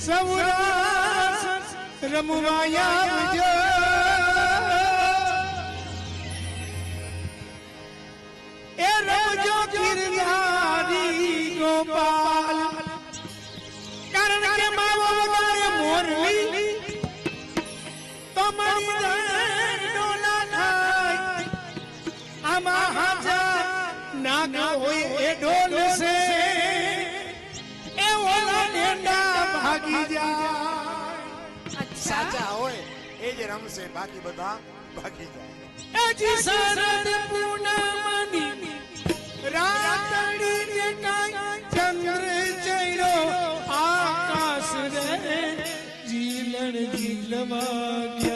સૌરાસ રમવાયા જો એ રમજો ગિરધારી ગોપાલ કારણ કે માવો વગાડે મોરલી તો મારી દંડો ના થાય આમાં હાજા નાગ હોય એ ઢોલ છે એ ઓલા નેડા ભાગી જાય સાચા હોય એ જ રમશે બાકી બધા ભાગી જાય એજી શરદ પૂનમની રાતડી ને કાંઈ ચંદ્ર ચડ્યો આકાશ રે જીલણ જીલવા ગયા